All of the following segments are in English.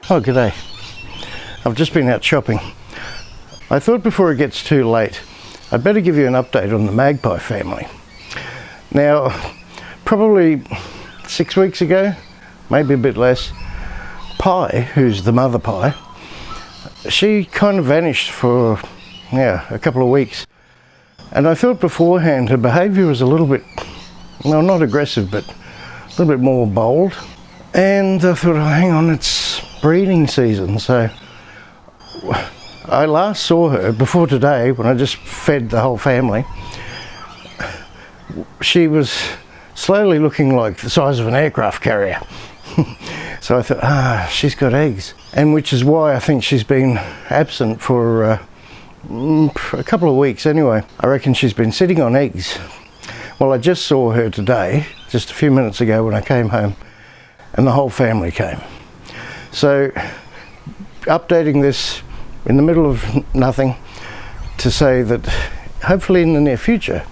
Oh, g'day. I've just been out shopping. I thought before it gets too late, I'd better give you an update on the Magpie family. Now, probably 6 weeks ago, maybe a bit less, Pie, who's the mother Pie, she kind of vanished for, a couple of weeks. And I thought beforehand her behaviour was a little bit, well, not aggressive, but a little bit more bold. And I thought, oh, hang on, it's breeding season. So I last saw her before today when I just fed the whole family. She was slowly looking like the size of an aircraft carrier. So I thought, she's got eggs. And which is why I think she's been absent for a couple of weeks anyway. I reckon she's been sitting on eggs. Well, I just saw her today, just a few minutes ago when I came home, and the whole family came. So, updating this in the middle of nothing to say that hopefully in the near future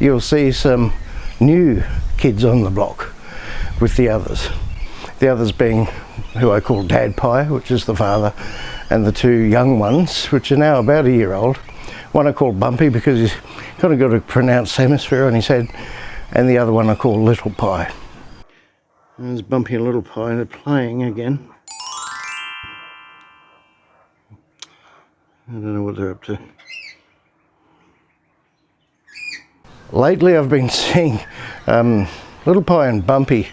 you'll see some new kids on the block with the others. The others being who I call Dad Pie, which is the father, and the two young ones, which are now about a year old. One I call Bumpy because he's kind of got a pronounced hemisphere on his head, and the other one I call Little Pie. And there's Bumpy and Little Pie, they're playing again. I don't know what they're up to. Lately I've been seeing Little Pie and Bumpy,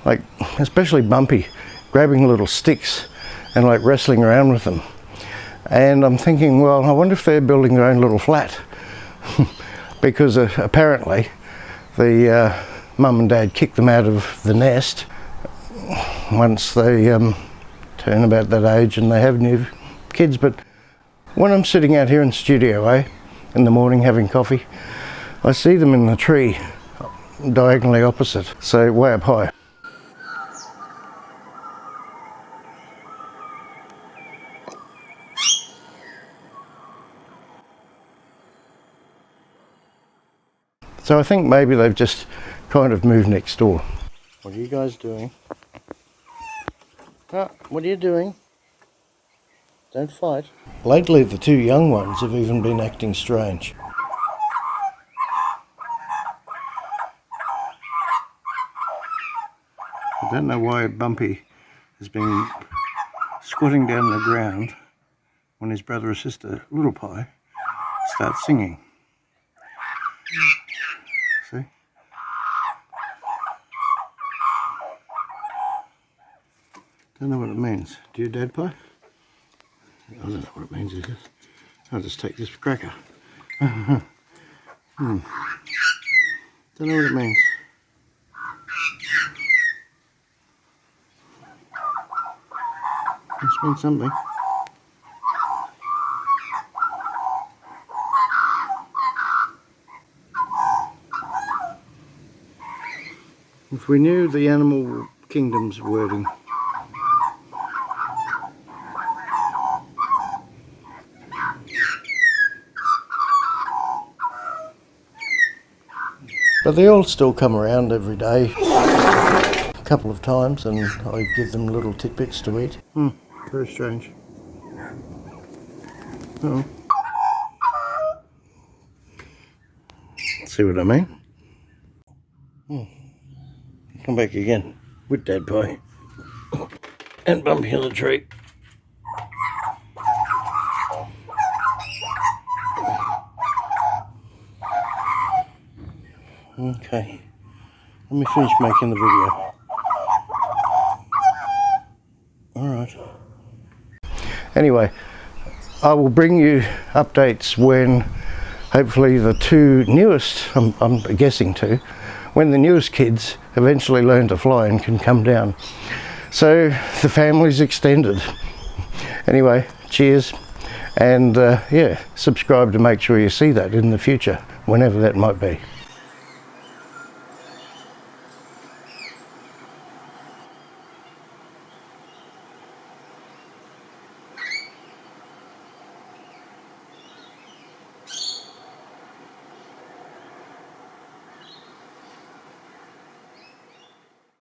like especially Bumpy, grabbing little sticks and like wrestling around with them. And I'm thinking, well, I wonder if they're building their own little flat. Because apparently the mum and dad kicked them out of the nest once they turn about that age and they have new kids. But when I'm sitting out here in Studio A in the morning having coffee, I see them in the tree diagonally opposite, so way up high. So I think maybe they've just kind of moved next door. What are you guys doing? What are you doing? Don't fight. Lately the two young ones have even been acting strange. I don't know why Bumpy has been squatting down on the ground when his brother or sister, Little Pie, starts singing. See? Don't know what it means. Do you, Dad Pie? I don't know what it means. I'll just take this cracker. Don't know what it means. Must mean something. If we knew the animal kingdom's wording. But they all still come around every day, a couple of times, and I give them little tidbits to eat. Very strange. Oh. See what I mean? Come back again with Dad Pie and Bumpy on the tree. Okay, let me finish making the video. Alright. Anyway, I will bring you updates when hopefully the two newest, I'm guessing two, when the newest kids eventually learn to fly and can come down. So the family's extended. Anyway, cheers, and subscribe to make sure you see that in the future, whenever that might be.